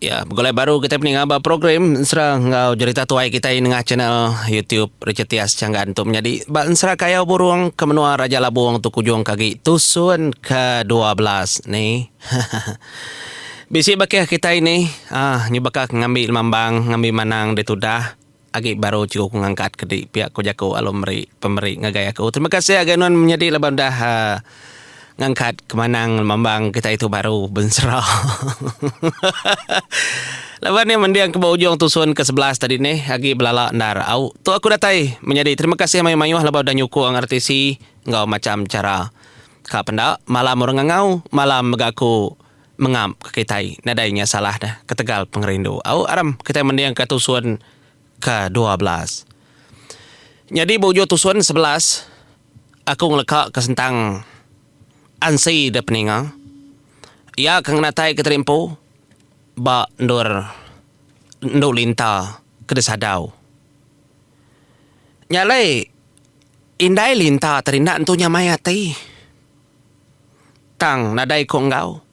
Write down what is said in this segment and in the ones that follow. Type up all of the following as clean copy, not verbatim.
Ya, begolai baru kita pening aba program serang ngau cerita tuai kita ini ngah channel YouTube Richard Tias Canggaan untuk menjadi ban serang kaya buruang ke menua Raja Labuang tu kujung kaki tusun ke-12 nih. Bisi bakih kita ini nyubaka ngambil mambang ngambil manang detudah agi baru cukup ngangkat ke di pihak ko jako alumri pemberi ngagaya ko. Terima kasih aganon menjadi laban dah ngangkat kemanang mambang kita itu baru bensera. Lawan yang mendiang ke ujung tusun ke-11 tadi nih agi belala ndar au tu aku datai menjadi terima kasih mayu-mayu labau dan nyuku ang artisi ngau macam cara ka penda malam orang ngau malam megaku mengam ke kitai nadainya salah dah ketegal pengerindu au aram kita mendiang ke tusun ke-12. Jadi bojo tusun 11 aku ngelekak ke sentang ansi de peninga. Ya kang natai keterimpo ba ndor linta kedesadau. Nyalai indai linta terinda entunya mayati. Tang nadai ko ngau.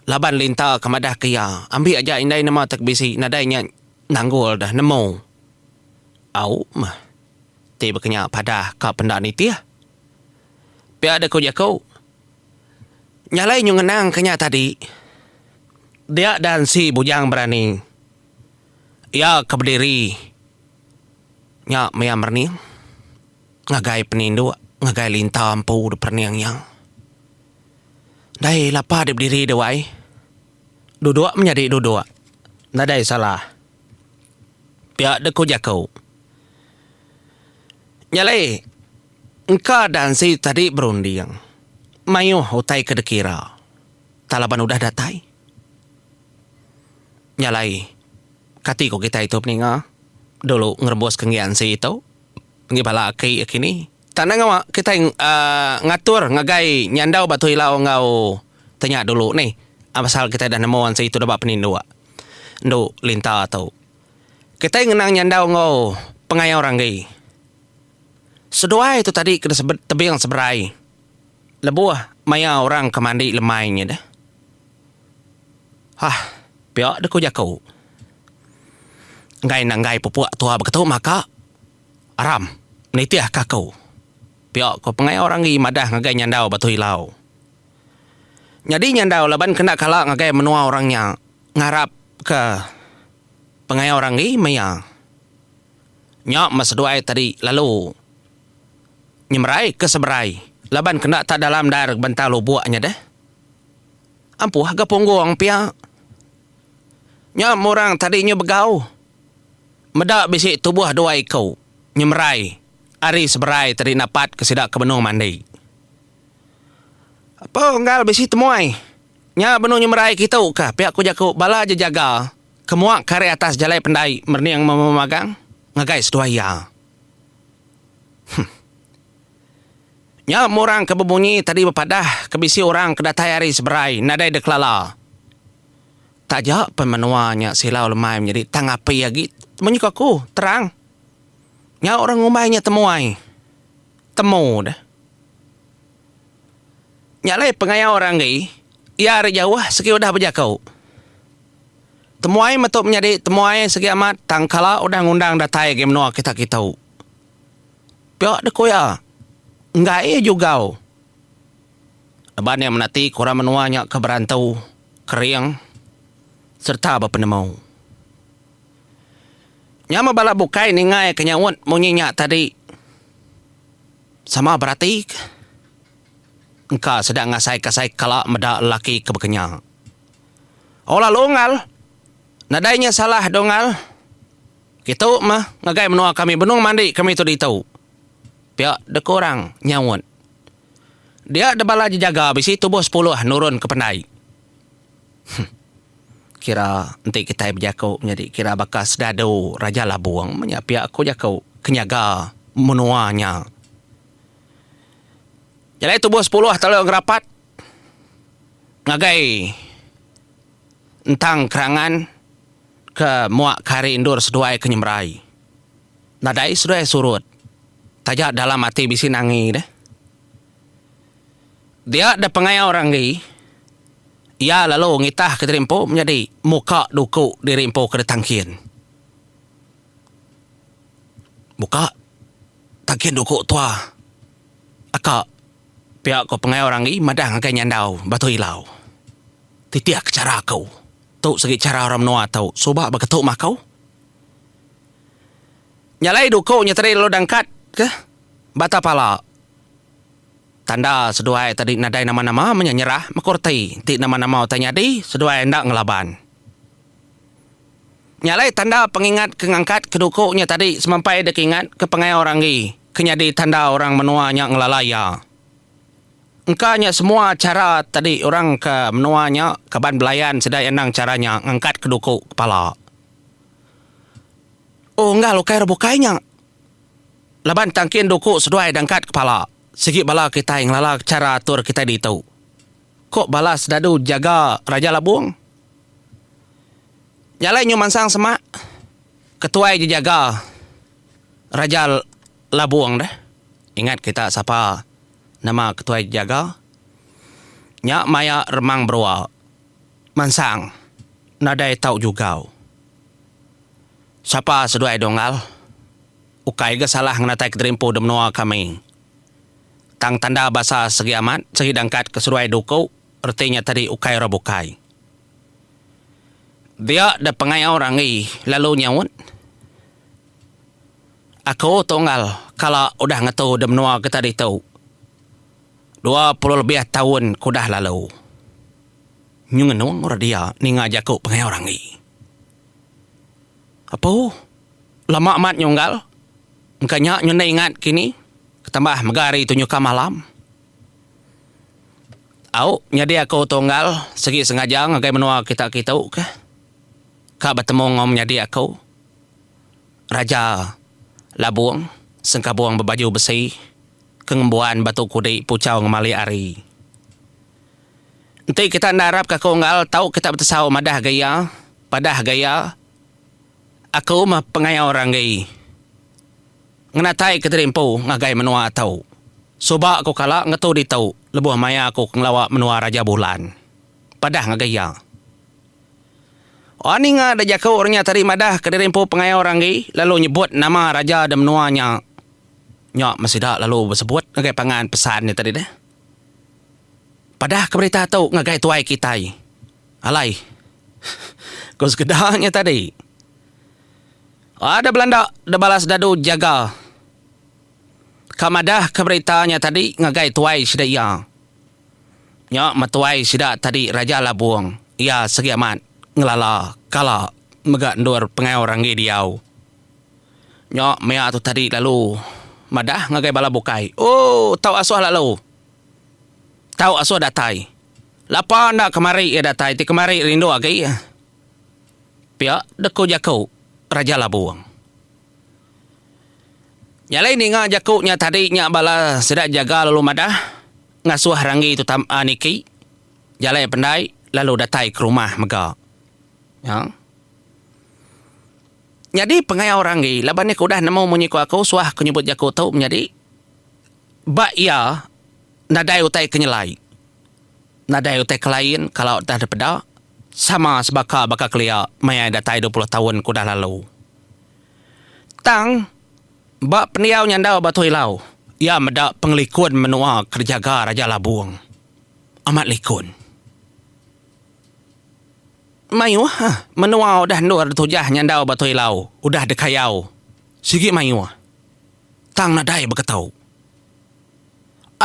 Laban linta kemadah kia. Ambil aja indai nama tak bisi nadainya nanggul dah nemo. Au mah. Tiba kenya padah ka pendak ni tia. Pia ada ko jakau. Nyalai nyung ngenang kenya tadi. Dia dan si bujang berani. Ya keberdiri. Nya mea merni. Ngagai penindu. Ngagai linta ampu de perniang yang. Dai lapa de berdiri de wai. Duduk menjadi duduk. Nadai salah. Pihak de ko jakau. Nyalai. Engkau dan si tadi berunding. Mayu utai kedekira. Talaban udah datai. Nyalai. Kati ko kita itu peninga. Dulu ngerebos kengian si itu. Ngibala kei kini. Tanah ngawa kita ngatur ngagai nyandau batu hilau ngau. Tanya dulu nih. Asal kita dah nemuan si itu dapat penindua. Ndu linta atau. Kita ngenang nyandau ngau. Pengaya orang gay. Sedua itu tadi kena tebing seberai. Lebuah maya orang kemandi lemainya dah. Pihak dah ko jakau. Ngai nanggai pupuak tua begitu maka aram menitiah kakau. Pihak ko pengai orang gi madah ngagai nyandau batu hilau. Jadi nyandau laban kena kalak ngagai menua orangnya ngarap ke pengai orang gi maya. Nyak maseduai tadi lalu nyemerai ke seberai. Laban kena tak dalam dar bentar lo buaknya dah. Ampuh agak ponggong pia. Nya orang tadinya begau. Medak bisik tubuh dua ikau. Nyemerai. Ari seberai tadi napat kesidak ke benung mandi. Apa enggal bisik temuai. Nya benung nyemerai kita kah. Pihak ku jaku bala aja jaga. Kemuak kare atas jalai pendai. Merni yang memagang. Ngagai sedua ya. Nya orang kebebunyi tadi berpadah kebisi orang kedatai hari seberai nadai deklala. Tajak pemenuanya silau lemai menjadi tangapi lagi. Menyukaku terang. Nya orang ngumainya temuai. Temu dah. Nyalai pengaya orang gay. Ya hari jauh seki udah berjakau. Temuai metuk menjadi temuai seki amat tangkala udah ngundang datai game menua kita tahu. Pihak dekoya. Enggak juga. Leban yang menati kurang menuanya ke berantau, kering, serta berpenemau. Nyama bala bukai ni ngai kenyawut munyinya tadi. Sama berarti engkau sedang ngasai-kasai kalak medak lelaki kebekenya. Olah longal. Nadainya salah dongal. Gitu mah ngagai menua kami benung mandi kami tu ditau. Pihak dekorang nyawut. Dia ada bala jaga bisi tubuh 10 nurun ke pendai. Kira nanti kita berjakau menjadi kira bakas dadu Raja Labuang menyak pihak aku jakau kenyaga menuanya. Jadi tubuh 10 talo ngerapat. Ngagai entang kerangan ke muak kari indur seduai kenyemrai. Nadai seduai surut. Tajak dalam hati bisi nangi dah. Dia ada pengaya orang gay. Ia lalu ngitah ke Rimpo menjadi muka duku di Rimpo ke tangkian. Muka tangkian duku tua. Akak pihak ko pengai orang i madah ngagai nyandau batu ilau. Titiak cara kau. Tu segi cara orang menua tau. Subak berketuk mah kau. Nyalai duku nyatari lo dangkat ke? Bata pala. Tanda seduai tadi nadai nama-nama menyerah makurti. Ti nama-nama tanya di seduai hendak ngelaban. Nyalai tanda pengingat kengangkat kedukuknya tadi semampai dek ingat ke pengai orang i. Kenyadi tanda orang menuanya ngelalaya. Engkanya semua cara tadi orang ke menuanya keban belayan sedai enang caranya ngangkat kedukuk kepala. Oh enggak lukai rebukainya. Laban tangkin dukuk seduai dangkat kepala. Segi bala kita yang lala cara atur kita di tahu. Kok balas dadu jaga Raja Labuang? Nyalai nyuman sang semak. Ketua je jaga Raja Labuang dah. Ingat kita siapa nama ketua jaga? Nyak Maya Remang Berwa. Mansang. Nadai tahu juga. Siapa seduai dongal? Ukai ke salah ngenatai keterimpu demnoa kami. Tang tanda bahasa segi amat, segi dangkat keseruai duku, artinya tadi ukai rabukai. Dia ada pengai orang i, lalu nyawut. Aku tunggal, kalau udah ngetu demnoa kita di tahu. 20 lebih tahun kudah lalu. Nyungenung orang dia, ni ngajaku pengai orang i. Apa? Lama amat nyunggal? Engkanya nyunda ingat kini? Ketambah megari tunjukkan malam. Au, nyadi aku tunggal segi sengaja ngagai menua kita ke. Kak bertemu ngom nyadi aku. Raja Labuang, sengkabuang berbaju besi, kengembuan batu kudi pucau ngemali ari. Nanti kita narap ke konggal tahu kita bertesau madah gaya, padah gaya. Aku mah pengaya orang gay. Ngenatai ke terimpu ngagai menua tahu. Soba aku kala ngetu di tahu. Lebuh maya aku ngelawa menua Raja Bulan. Padah ngagaya. Ani nga ada jakau orangnya tadi madah ke terimpu pengaya orang gay. Lalu nyebut nama Raja dan menuanya. Nyak masih dah lalu bersebut ngagai pangan pesannya tadi dah. Padah keberita tahu ngagai tuai kitai. Alai. Kau sekedahnya tadi. Ada Belanda dah balas dadu jaga. Kamadah keberitanya tadi ngagai tuai sida ia. Nya matuai sida tadi Raja Labuang. Ia segi amat ngelala kala megak ndur pengai orang diau. Nya mea tu tadi lalu madah ngagai bala bukai. Oh, tahu asuh lalu. Tahu asuh datai. Lapa nak kemari ia datai ti kemari rindu agai. Pia deku jakau Raja Labuang. Nyalai ni nga jakuknya tadi nya bala sedak jaga lalu madah ngasuh rangi tu tam aniki. Jalai pendai lalu datai ke rumah mega. Ya. Jadi pengai orang gi laban ni kudah nemu munyiku aku suah kenyebut jakuk tau menjadi ba ia nadai utai kenyelai. Nadai utai kelain kalau dah ada peda sama sebaka baka kelia maya datai 20 tahun kudah lalu. Tang ba peniau nyandau batu hilau. Ia medak penglikun menua kerjaga Raja Labuang. Amat likun. Mayu menua udah nur tujah nyandau batu hilau. Udah dekayau. Sigi mayu. Tang nadai berketau.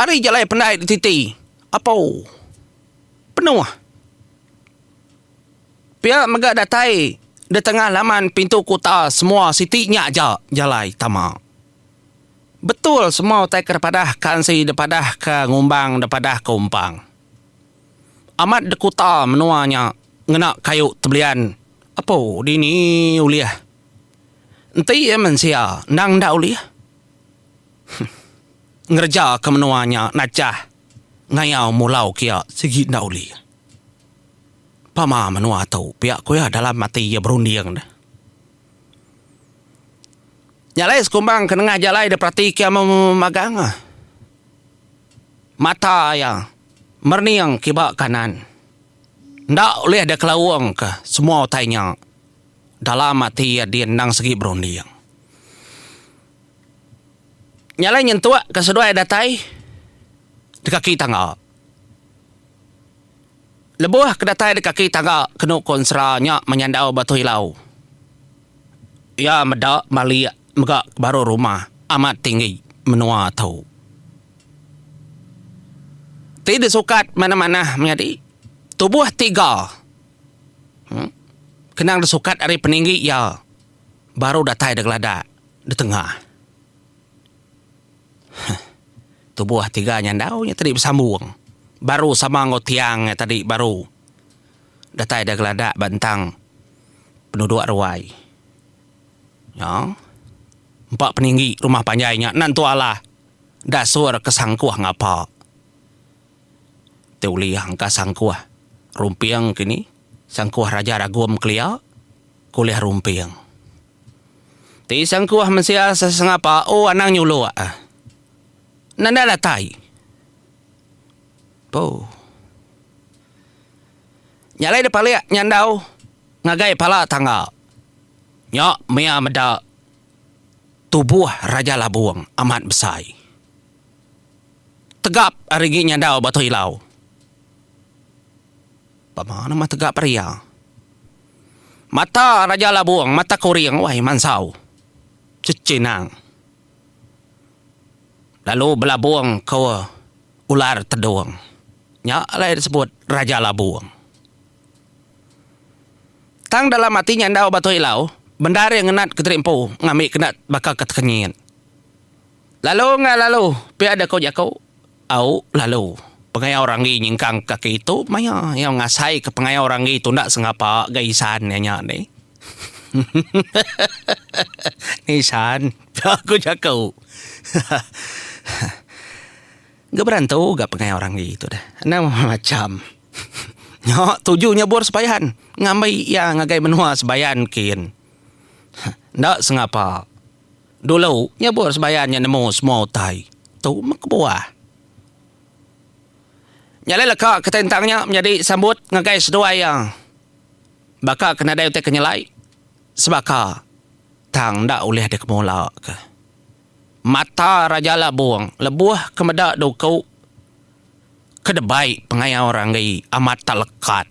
Ari jalai pendai di titi. Apa? Penuh. Pihak megak datai. Di tengah laman pintu kota semua sitinya aja jalai tamak. Betul semua utai kepadah kansi depadah ke ngumbang depadah ke umpang. Amat dekuta menuanya ngenak kayu tebelian. Apa dini uliah? Enti mensia nang dah uliah. Ngerja ke menuanya nacah. Ngayau mulau kia segi dah uliah. Pama menua tahu pihak kuya dalam mati ia berunding dah. Nyalai sekumbang kenengah jalai de pratika memagang. Mata yang merniang kibak kanan. Ndak boleh ada kelawang ke semua tanya. Dalam hati dia nang segi berunding. Nyalai nyentuak ke sedua datai. Di kaki tangga. Lebuh ke datai di kaki tangga. Kena konseranya menyandau batu hilau. Ya medak mali megak baru rumah. Amat tinggi menua tahu. Tidak sukat mana-mana menjadi. Tubuh tiga. Kenang desukat dari peninggi ya. Baru datai de geladak di tengah. Tubuh tiga nyandau nya tadi bersambung. Baru sama ngotiang tadi baru. Datai de geladak bantang penduduk ruai. Ya. 4 peninggi rumah panjainya nantu Allah. Dasur kesangkuah ngapa. Teuli angka sangkuah. Rumpiang kini sangkuah raja ragum kelia kuliah rumpiang. Ti sangkuah mensia sesengapa anang nyulo nanda datai. Nyalai de palia nyandau ngagai pala tangga. Nyak mea meda tubuh raja labuang amat besar. Tegap arigi nyandau batu hilau. Pamana mah tegak pria. Mata raja labuang, mata kuriang, wahai mansau. Cecinang. Lalu belabuang kau ular teduang. Ya, alai disebut raja labuang. Tang dalam hatinya ndau batu hilau, bendara yang ngenat keterimpu, ngambil kenat bakal ketekenyin. Lalu, pi ada kau jakau, au lalu. Pengaya orang ini nyingkang kaki itu, maya yang ngasai ke pengaya orang itu ndak sengapa gaisan nya ni. Nisan, aku jakau. Gak berantu gak pengaya orang itu dah. Nama macam. Nyok tujuhnya bor sebayan. Ngamai ya ngagai menua sebayan kin. Ndak sengapa. Dulu nyabor sebayannya nemu semua utai. Tu makbuah. Nyalai lekak ketentangnya menjadi sambut ngagai sedua yang. Baka kena dayu te kenyelai. Sebaka tang ndak ulih ada kemula ke. Mata raja labuang lebuah kemedak dokau kedebai pengaya orang gai amat tak lekat.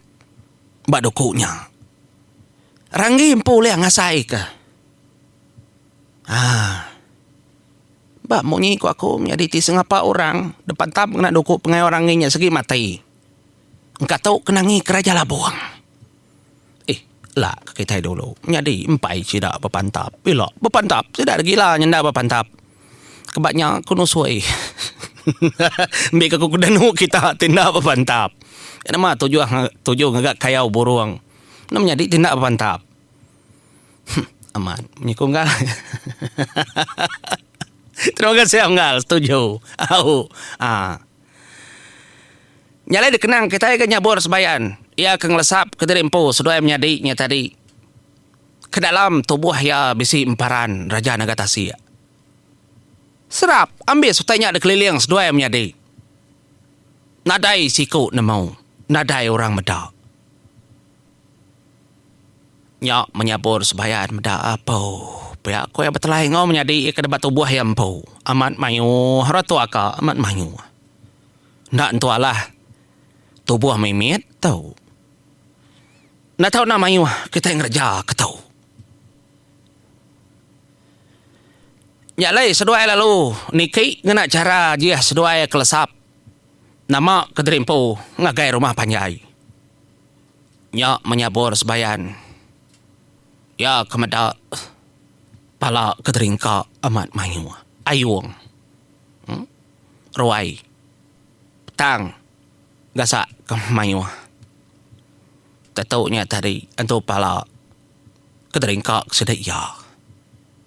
Bak dokunya. Ranggi impu ulih ngasai ke. Ba mau nyi aku menjadi ti sengapa orang depan tab kena doku pengai orang nya segi mati. Engkau tahu kenangi keraja labuang. Lah kita dulu menjadi empai tidak berpantap. Bila berpantap tidak gila nyenda berpantap. Kebatnya kuno suai. Mbik aku kudanu kita tindak berpantap. Nama tujuh ngagak kayau burung. Nama menjadi tindak berpantap. Aman menyikung enggak. Terima kasih Anggal, setuju. Nyalai dikenang kita akan nyabur sebayan. Ia akan lesap ke derimpu sedua menyadinya tadi. Ke dalam tubuh ya bisi emparan Raja Nagatasi. Serap, ambil sutanya ada keliling sedua menyadi. Nadai siku nemau, nadai orang medak. Nyak menyabur sebayan medak apa? Pihak ko yang betelai ngau menjadi ke debat tubuh yang empu. Amat mayu, ratu aka amat mayu. Ndak entu alah. Tubuh mimit tau. Ndak tahu nak mayu, kita yang kerja ke tau. Nyalai sedua lalu, niki ngena cara dia sedua kelesap. Nama kederimpu ngagai rumah panjai. Nyak menyabur sebayan. Ya kemedak pala keteringka amat mayu. Ayung. Ruai. Petang. Gasak ke mayu. Tatuknya tadi antu pala keteringka sedek ya.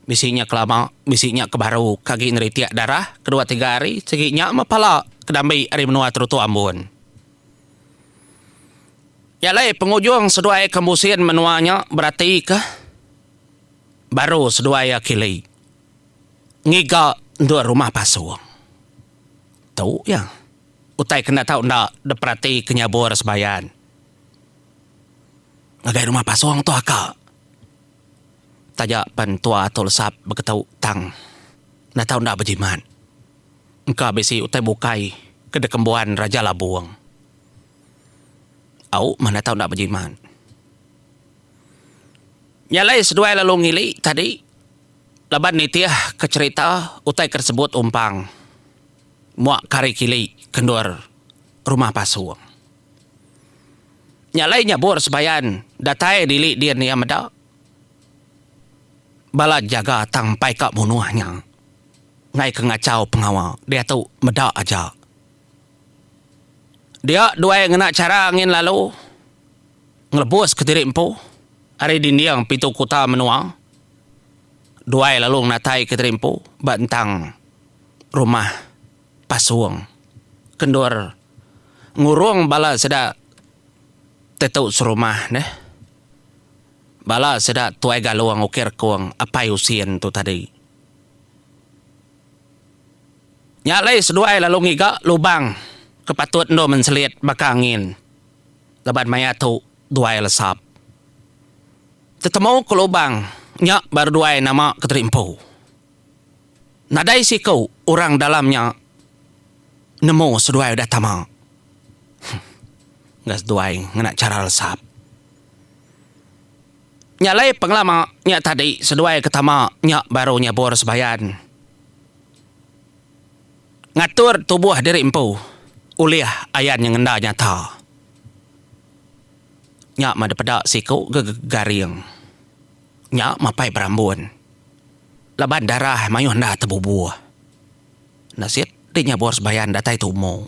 Bisinya kelama, bisinya kebaru kaki neritiak darah, kedua 3 hari, seginya mapala kedambi hari menua terutu Ambon. Ya lai pengujung sedua kemusian menuanya berarti ke baru sedua kili. Ngiga dua rumah pasuang. Tahu ya. Utai kena tahu ndak deprati kenyabur sebayan. ngagai rumah pasuang tu akak. Tajak pan tua tolsap berketau tang. Na tahu ndak berjiman. Engkau besi utai bukai kedekembuan Raja Labuang. Au mana tahu ndak berjiman. Nyalai seduai lalu ngili tadi. Laban ni tiah kecerita utai tersebut umpang. Muak kari kili kendur rumah pasuang. Nyalai nyabur sebayan datai dili dia ni amada. Bala jaga tang pai kak bunuhnya. Ngai ke ngacau pengawal. Dia tu medak aja. Dia dua ngena cara angin lalu. Ngelebus ke diri empu. Hari dindiang pintu kota menua. Dua lalu natai ke diri empu. Bantang rumah pasuang. Kendur. Ngurung bala sedak. Tetuk serumah deh. Bala sedak tuai galuang ukir kuang. Apai usian tu tadi. Nyalai seduai lalu ngiga lubang. Kepatut ndo menselit bakangin. Lebat maya tu duai lesap. Tetemu ke lubang. Nyak baru duai nama keterimpu. Nadai si kau orang dalamnya. Nemu seduai udah tamak. Nggak seduai ngenak cara lesap. Nyalai penglama nyak tadi seduai ketama nyak baru nyabur sebayan. Ngatur tubuh diri empu. Uliah ayan yang ngenda nyata. Nyak mada pedak siku garing. Nyak mapai berambun. Laban darah mayu hendak terbubuh. Nasit dia nyabur sebayan datai tumu.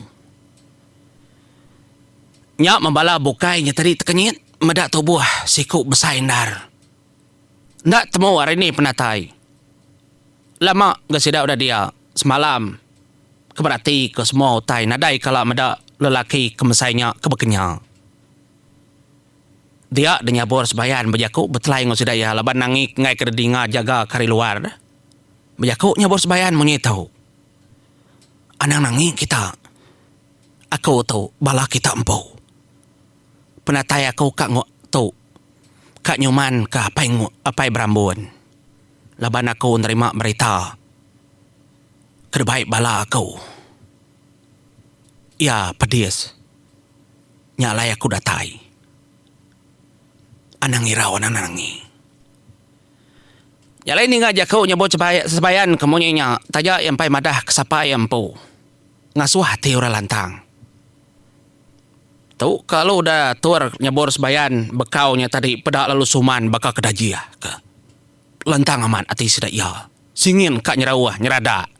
Nyak membala bukainya tadi tekenyit. Medak tubuh siku besaindar. Ndak temu hari ini penatai. Lama gak sidak udah dia. Semalam. Keberati ke semua utai nadai kalau medak lelaki kemesainya kebekenya. Dia denyabur sebayan berjaku betelai ngau sidaya laban nangik ngai kerdinga jaga kari luar. Berjaku nyabur sebayan munyi tahu. Anang nangik kita. Aku tahu bala kita empu. Penatai aku kak ngok tahu. Kak nyuman ke apai berambun. Laban aku nerima berita. Terbaik bala aku. Ya, pedis. Nyalai aku datai. Anangi rawan anangi. Nyalai ni ngajak kau nyebut sebayan kemunyinya. Tajak yang pai madah kesapa yang pu. Ngasuh hati orang lantang. Tahu kalau udah tur nyebur sebayan bekaunya tadi pedak lalu suman bakal kedajia ke. Lantang aman ati sidak ya. Singin kak nyerawah nyerada.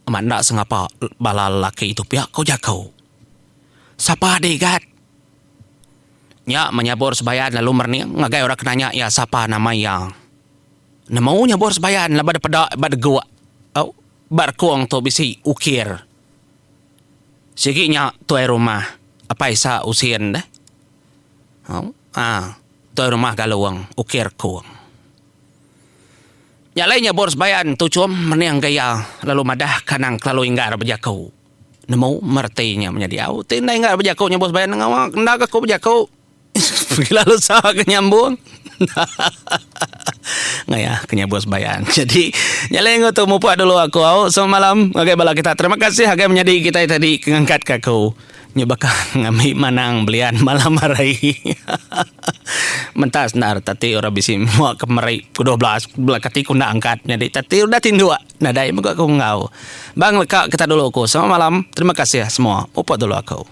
Aman tak sengapa bala lelaki itu pihak kau jakau. Sapa degat? Nya menyabur sebayan lalu merniang ngagai orang kenanya ya sapa nama yang. Nama nyabur sebayan lah pada pedak pada gua. Oh, barkuang tu bisi ukir. Siginya tuai rumah apa isa usian dah. Oh, tuai rumah galuang ukir kuang. Nyalainya bors bayan tu cum meniang gaya lalu madah kanang lalu inggar berjakau. Nemu mertinya menjadi au tinda inggar berjakau nya bors bayan ngawak ndak aku berjakau. Lalu sah kenyambung. Ngaya kenya bos bayan. Jadi nyalai ngoto mupa dulu aku au semalam ngagai bala kita. Terima kasih hagai menjadi kita tadi ngangkat kaku. Nyebaka ngami manang belian malam hari. Mentas nar tati ora bisi muak kemari ke-12 belah kati ku ndak angkat. Jadi tati udah tindua. Nadai muka aku ngau. Bang leka kita dulu aku. Selamat malam. Terima kasih semua. Mupa dulu aku.